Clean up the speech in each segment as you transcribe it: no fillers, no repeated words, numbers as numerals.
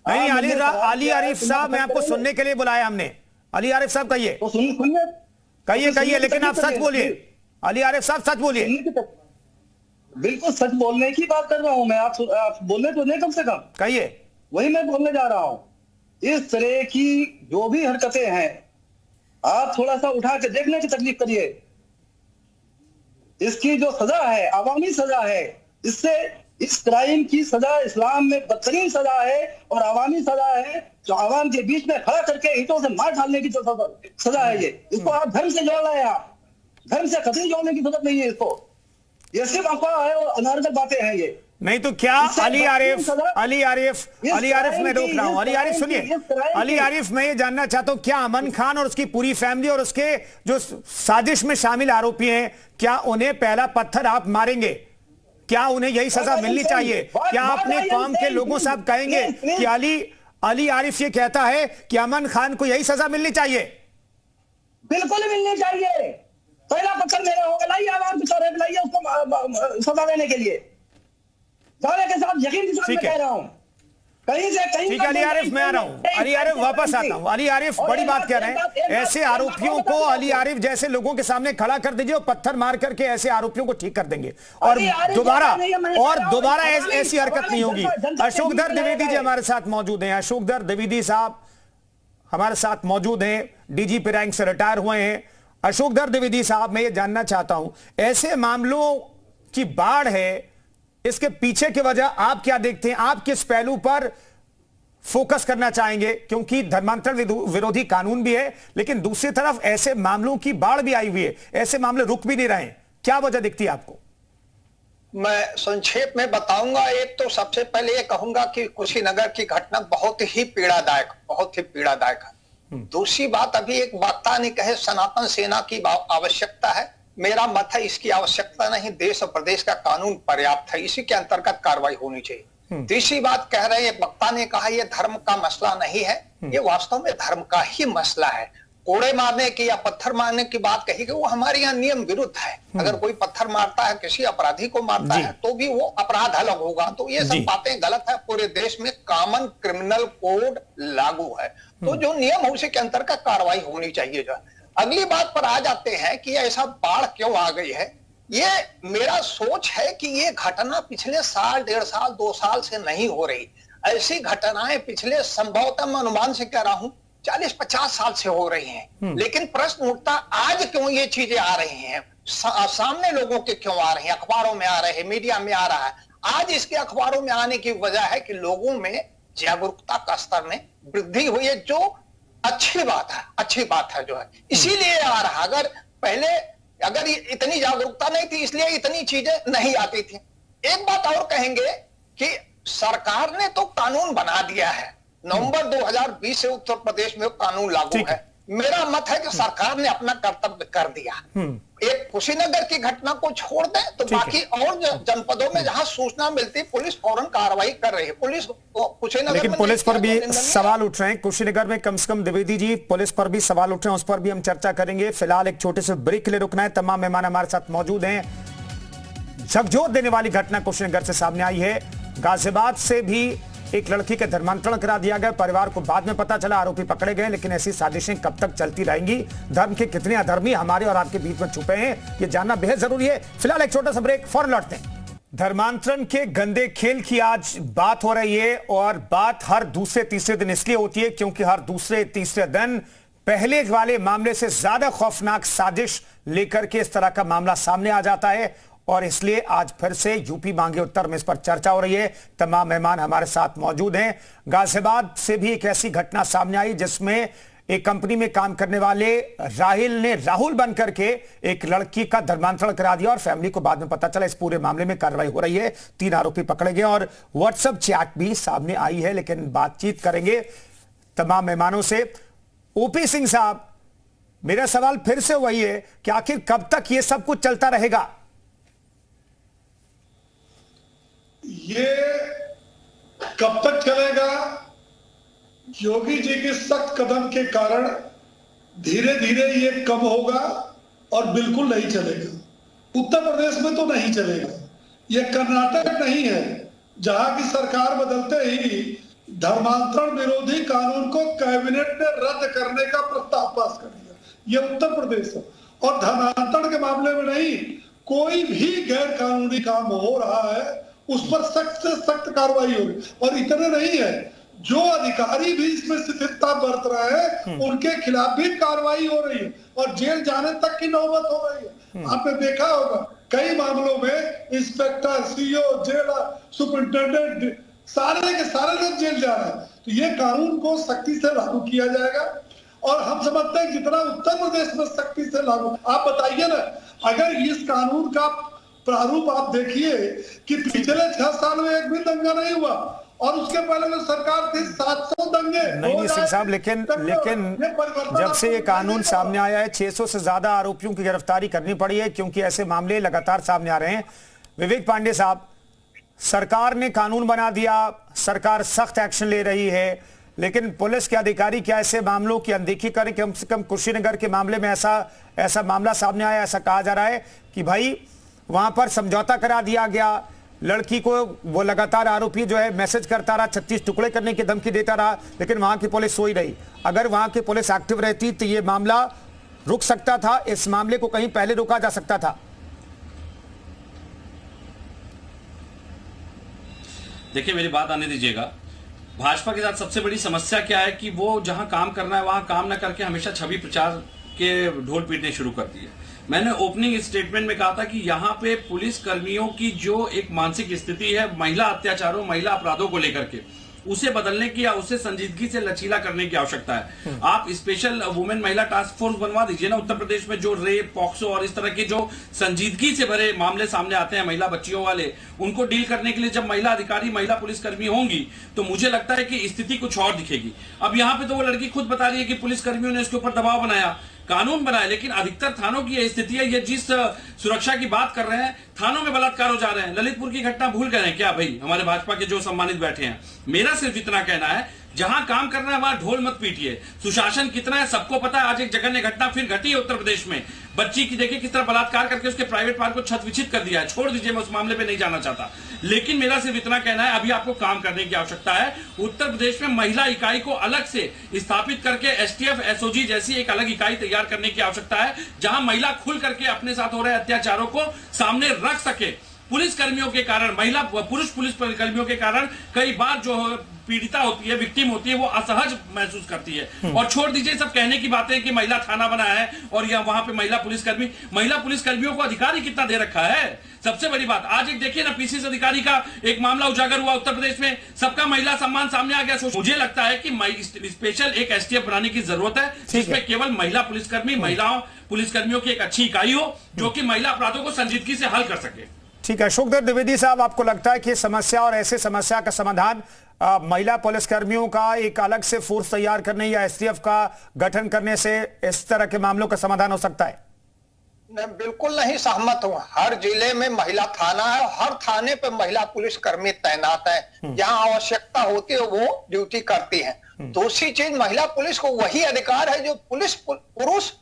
नहीं, अली आरिफ साहब, मैं आपको सुनने के लिए बुलाया हमने। अली आरिफ साहब कहिए, तो सुनिए, कहिए, लेकिन आप सच बोलिए। अली आरिफ साहब सच बोलिए। बिल्कुल सच बोलने की बात कर रहा हूं मैं। आप बोलने तो नहीं, कम से कम कहिए। वही मैं बोलने जा रहा हूं। इस तरह की जो भी हरकतें हैं, आप थोड़ा सा उठा के देखने की तकलीफ करिए। इसकी जो सजा है, आवामी सजा है, इससे इस क्राइम की सजा इस्लाम में बदतरीन सजा है और आवामी सजा है, जो आवाम के बीच में खड़ा करके ईंटों से मार डालने की जो सजा है ये। इसको आप धर्म से जोड़ रहे हैं। आप धर्म से कतई जोड़ने की जरूरत नहीं है इसको। ये सिर्फ अफवाह है और अनारकल बातें हैं ये। नहीं तो क्या अली आरिफ मैं रोक रहा हूं। अली आरिफ सुनिए, अली आरिफ, मैं ये जानना चाहता हूं, क्या अमन खान और उसकी पूरी फैमिली और उसके जो साजिश में शामिल आरोपी हैं, क्या उन्हें पहला पत्थर आप मारेंगे? क्या उन्हें यही सजा मिलनी चाहिए? क्या अपने कौम के लोगों से आप कहेंगे कि अली आरिफ ये कहता है कि अमन खान को यही सजा मिलनी चाहिए? बिल्कुल मिलनी चाहिए। पहला पत्थर मेरा होगा, लाइए आवाम की तरफ, लाइए उसको सजा देने के लिए। दावे के साथ यकीन के साथ मैं कह रहा हूं, कहीं से कहीं। ठीक है अली आरिफ, मैं आ रहा हूं। अली आरिफ वापस आता हूं। अली आरिफ बड़ी बात कह रहे हैं। ऐसे आरोपियों को अली आरिफ जैसे लोगों के सामने खड़ा कर दीजिए और पत्थर मार करके ऐसे आरोपियों को ठीक कर देंगे और दोबारा ऐसी हरकत नहीं होगी। अशोकधर द्विवेदी जी हमारे साथ मौजूद हैं। अशोकधर द्विवेदी साहब हमारे साथ मौजूद हैं, डीजीपी रैंक से रिटायर हुए हैं। अशोकधर द्विवेदी साहब, मैं ये जानना चाहता हूं, ऐसे मामलों की बाढ़ है, इसके पीछे की वजह आप क्या देखते हैं? आप किस पहलू पर फोकस करना चाहेंगे? क्योंकि धर्मांतरण विरोधी कानून भी है, लेकिन दूसरी तरफ ऐसे मामलों की बाढ़ भी आई हुई है, ऐसे मामले रुक भी नहीं रहे हैं। क्या वजह दिखती है आपको? मैं संक्षेप में बताऊंगा। एक तो सबसे पहले ये कहूंगा कि कुशीनगर की घटना बहुत ही पीड़ादायक है। दूसरी बात, अभी एक वक्ता ने कहे सनातन सेना की आवश्यकता है। मेरा मत है इसकी आवश्यकता नहीं, देश और प्रदेश का कानून पर्याप्त है, इसी के अंतर्गत कार्रवाई होनी चाहिए। तीसरी बात कह रहे हैं, वक्ता ने कहा यह धर्म का मसला नहीं है, ये वास्तव में धर्म का ही मसला है। कोड़े मारने की या पत्थर मारने की बात कही कि वो हमारे यहाँ नियम विरुद्ध है। अगर कोई पत्थर मारता है, किसी अपराधी को मारता है, तो भी वो अपराध अलग होगा। तो ये सब बातें गलत है। पूरे देश में कॉमन क्रिमिनल कोड लागू है, तो जो नियम है उसी के अंतर्गत कार्रवाई होनी चाहिए। जो अगली बात पर आ जाते हैं कि ऐसा बाढ़ क्यों आ गई है। ये मेरा सोच है कि ये घटना पिछले साल, 1.5 साल, 2 साल से नहीं हो रही। ऐसी घटनाएं पिछले, संभवतः मैं अनुमान से कह रहा हूं, 40-50 साल से हो रही हैं। लेकिन प्रश्न उठता, आज क्यों ये चीजें आ रही हैं? सामने लोगों के क्यों आ रही हैं? अखबारों में आ रहे हैं, मीडिया में आ रहा है। आज इसके अखबारों में आने की वजह है कि लोगों में जागरूकता का स्तर में वृद्धि हुई है, जो अच्छी बात है जो है, इसीलिए आ रहा। अगर इतनी जागरूकता नहीं थी, इसलिए इतनी चीजें नहीं आती थी। एक बात और कहेंगे कि सरकार ने तो कानून बना दिया है। नवंबर 2020 से उत्तर प्रदेश में कानून लागू है। मेरा मत है कि सरकार ने अपना कर्तव्य कर दिया। एक कुशीनगर की घटना को छोड़ दें तो बाकी और जनपदों में जहां सूचना मिलती, पुलिस फौरन कार्रवाई कर रही है। पुलिस कुशीनगर, लेकिन पुलिस पर भी सवाल उठ रहे हैं। कुशीनगर में कम से कम द्विवेदी जी, पुलिस पर भी सवाल उठ रहे हैं, उस पर भी हम चर्चा करेंगे। फिलहाल एक छोटे से ब्रेक के लिए रुकना है। तमाम मेहमान हमारे साथ मौजूद हैं। झकझोर देने वाली घटना कुशीनगर से सामने आई है। गाजियाबाद से भी एक लड़की का धर्मांतरण करा दिया गया। परिवार को बाद में पता चला, आरोपी पकड़े गए, लेकिन ऐसी साजिशें कब तक चलती रहेंगी? धर्म के कितने अधर्मी हमारे और आपके बीच में छुपे हैं, ये जानना बेहद जरूरी है। फिलहाल एक छोटा सा ब्रेक, फौरन लौटते हैं। धर्मांतरण के गंदे खेल की आज बात हो रही है और बात हर दूसरे तीसरे दिन इसलिए होती है क्योंकि हर दूसरे तीसरे दिन पहले वाले मामले से ज्यादा खौफनाक साजिश लेकर के इस तरह का मामला सामने आ जाता है और इसलिए आज फिर से यूपी मांगे उत्तर में इस पर चर्चा हो रही है। तमाम मेहमान हमारे साथ मौजूद हैं। गाजियाबाद से भी एक ऐसी घटना सामने आई जिसमें एक कंपनी में काम करने वाले राहुल बन करके एक लड़की का धर्मांतरण करा दिया और फैमिली को बाद में पता चला। इस पूरे मामले में कार्रवाई हो रही है, 3 आरोपी पकड़े गए और व्हाट्सएप चैट भी सामने आई है। लेकिन बातचीत करेंगे तमाम मेहमानों से। ओपी सिंह साहब, मेरा सवाल फिर से वही है कि आखिर कब तक यह सब कुछ चलता रहेगा? ये कब तक चलेगा? योगी जी के सख्त कदम के कारण धीरे धीरे ये कम होगा और बिल्कुल नहीं चलेगा। उत्तर प्रदेश में तो नहीं चलेगा। ये कर्नाटक नहीं है जहां की सरकार बदलते ही धर्मांतरण विरोधी कानून को कैबिनेट ने रद्द करने का प्रस्ताव पास कर दिया। ये उत्तर प्रदेश है। और धर्मांतरण के मामले में नहीं, कोई भी गैर कानूनी काम हो रहा है उस पर सख्त से सख्त कार्रवाई होगी। और इतने नहीं है, जो अधिकारी भी इसमें शिथिलता बरत रहे हैं उनके खिलाफ भी कार्रवाई हो रही है और जेल जाने तक की नौबत हो रही है। आपने देखा होगा कई मामलों में इंस्पेक्टर, सीईओ, जेलर, सुपरिंटेंडेंट, सारे के सारे लोग जेल जा रहे हैं। तो ये कानून को सख्ती से लागू किया जाएगा और हम समझते हैं जितना उत्तर प्रदेश में सख्ती से लागू। आप बताइए ना, अगर इस कानून का प्रारूप आप देखिए कि पिछले 6 साल में एक भी दंगा नहीं हुआ और उसके पहले जो सरकार थी 700 दंगे। नहीं सिंह साहब, लेकिन जब से ये कानून सामने आया है 600 से ज्यादा आरोपियों की गिरफ्तारी करनी पड़ी है, क्योंकि ऐसे मामले लगातार सामने आ रहे हैं। विवेक पांडे साहब, सरकार ने कानून बना दिया, सरकार सख्त एक्शन ले रही है, लेकिन पुलिस के अधिकारी क्या ऐसे मामलों की अनदेखी करें? कम से कम कुशीनगर के मामले में ऐसा मामला सामने आया, ऐसा कहा जा रहा है कि भाई वहां पर समझौता करा दिया गया, लड़की को वो लगातार आरोपी जो है मैसेज करता रहा, 36 टुकड़े करने की धमकी देता रहा, लेकिन वहां की पुलिस सोई रही। अगर वहां की पुलिस एक्टिव रहती तो ये मामला रुक सकता था, इस मामले को कहीं पहले रोका जा सकता था। देखिए, मेरी बात आने दीजिएगा। भाजपा के साथ सबसे बड़ी समस्या क्या है कि वो जहां काम करना है वहां काम न करके हमेशा छवि प्रचार के ढोल पीटने शुरू कर दिए। मैंने ओपनिंग स्टेटमेंट में कहा था कि यहाँ पे पुलिस कर्मियों की जो एक मानसिक स्थिति है महिला अत्याचारों, महिला अपराधों को लेकर के, उसे बदलने की या उसे संजीदगी से लचीला करने की आवश्यकता है। आप स्पेशल वुमेन महिला टास्क फोर्स बनवा दीजिए ना। उत्तर प्रदेश में जो रेप, पॉक्सो और इस तरह के जो संजीदगी से भरे मामले सामने आते हैं महिला बच्चियों वाले, उनको डील करने के लिए जब महिला अधिकारी, महिला पुलिसकर्मी होंगी तो मुझे लगता है कि स्थिति कुछ और दिखेगी। अब यहाँ पे तो वो लड़की खुद बता रही है कि पुलिसकर्मियों ने इसके ऊपर दबाव बनाया, कानून बनाए, लेकिन अधिकतर थानों की यह स्थिति है। ये जिस सुरक्षा की बात कर रहे हैं, थानों में बलात्कार हो जा रहे हैं। ललितपुर की घटना भूल गए हैं क्या भाई हमारे भाजपा के जो सम्मानित बैठे हैं? मेरा सिर्फ इतना कहना है, जहां काम करना है वहां ढोल मत पीटिए। सुशासन कितना है सबको पता है। आज एक जघन्य घटना फिर घटी है उत्तर प्रदेश में, बच्ची की देखिए किस तरह बलात्कार करके उसके प्राइवेट पार्क को छत विछित कर दिया है। छोड़ दीजिए, मैं उस मामले पे नहीं जाना चाहता, लेकिन मेरा सिर्फ इतना कहना है अभी आपको काम करने की आवश्यकता है। उत्तर प्रदेश में महिला इकाई को अलग से स्थापित करके एसटीएफ, एसओजी जैसी एक अलग इकाई तैयार करने की आवश्यकता है, जहां महिला खुल करके अपने साथ हो रहे अत्याचारों को सामने रख सके। पुलिस कर्मियों के कारण, महिला पुरुष पुलिस कर्मियों के कारण कई बार जो पीड़िता होती है, विक्टिम होती है, वो असहज महसूस करती है। और छोड़ दीजिए सब कहने की बातें कि महिला थाना बना है और या वहां पे महिला पुलिसकर्मियों को अधिकारी कितना दे रखा है। सबसे बड़ी बात आज एक देखिए ना, पीसीएस अधिकारी का एक मामला उजागर हुआ उत्तर प्रदेश में, सबका महिला सम्मान सामने आ गया। मुझे लगता है कि स्पेशल एक एसटीएफ बनाने की जरूरत है, जिसमें केवल महिला पुलिसकर्मी, महिलाओं पुलिसकर्मियों की एक अच्छी इकाई हो जो कि महिला अपराधों को संजीदगी से हल कर सके। ठीक है, अशोकदेव द्विवेदी साहब, आपको लगता है कि समस्या और ऐसे समस्या का समाधान महिला पुलिसकर्मियों का एक अलग से फोर्स तैयार करने या एसटीएफ का गठन करने से इस तरह के मामलों का समाधान हो सकता है? मैं बिल्कुल नहीं सहमत हूँ। हर जिले में महिला थाना है, हर थाने पे महिला पुलिसकर्मी तैनात है, जहाँ आवश्यकता होती है वो ड्यूटी करती है। दूसरी चीज, महिला पुलिस को वही अधिकार है जो पुरुष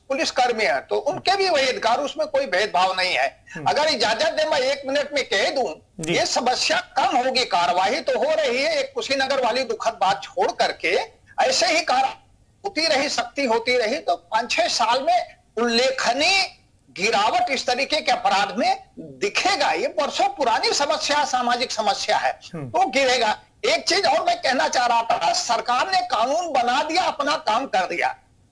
पुलिसकर्मी है, तो उनके भी वही अधिकार, उसमें कोई भेदभाव नहीं है। अगर इजाजत दे मैं 1 मिनट में कह दूं, ये समस्या कम होगी। कार्रवाई तो हो रही है, एक कुशीनगर वाली दुखद बात छोड़ करके ऐसे ही कार्रवाई होती रही, सख्ती होती रही तो 5-6 साल में उल्लेखनीय गिरावट इस तरीके के अपराध में दिखेगा। ये वर्षों पुरानी समस्या, सामाजिक समस्या है, तो गिरेगा। एक चीज और मैं कहना चाह रहा था, सरकार ने कानून बना दिया, अपना काम कर दिया।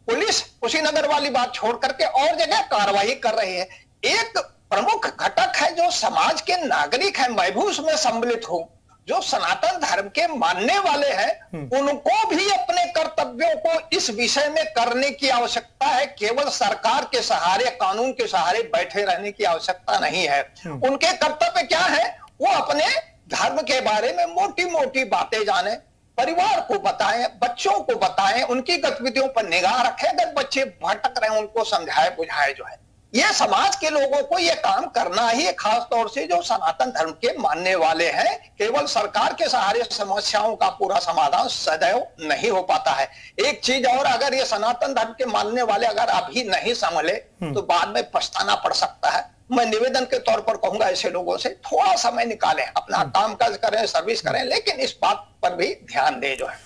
पुलिस कुशीनगर वाली बात छोड़ करके और जगह कार्रवाई कर रही है। एक प्रमुख घटक है जो समाज के नागरिक हैं, मैं भी उसमें सम्मिलित हूं, जो सनातन धर्म के मानने वाले हैं, उनको भी अपने कर्तव्यों को इस विषय में करने की आवश्यकता है। केवल सरकार के सहारे, कानून के सहारे बैठे रहने की आवश्यकता नहीं है। उनके कर्तव्य क्या है? वो अपने धर्म के बारे में मोटी मोटी बातें जाने, परिवार को बताएं, बच्चों को बताएं, उनकी गतिविधियों पर निगाह रखें। अगर बच्चे भटक रहे हैं उनको समझाए बुझाए जो है। ये समाज के लोगों को ये काम करना ही है, खास तौर से जो सनातन धर्म के मानने वाले हैं। केवल सरकार के सहारे समस्याओं का पूरा समाधान सदैव नहीं हो पाता है। एक चीज और, अगर ये सनातन धर्म के मानने वाले अगर अभी नहीं संभले तो बाद में पछताना पड़ सकता है। मैं निवेदन के तौर पर कहूंगा ऐसे लोगों से थोड़ा समय निकालें, अपना कामकाज करें, सर्विस करें, लेकिन इस बात पर भी ध्यान दें जो है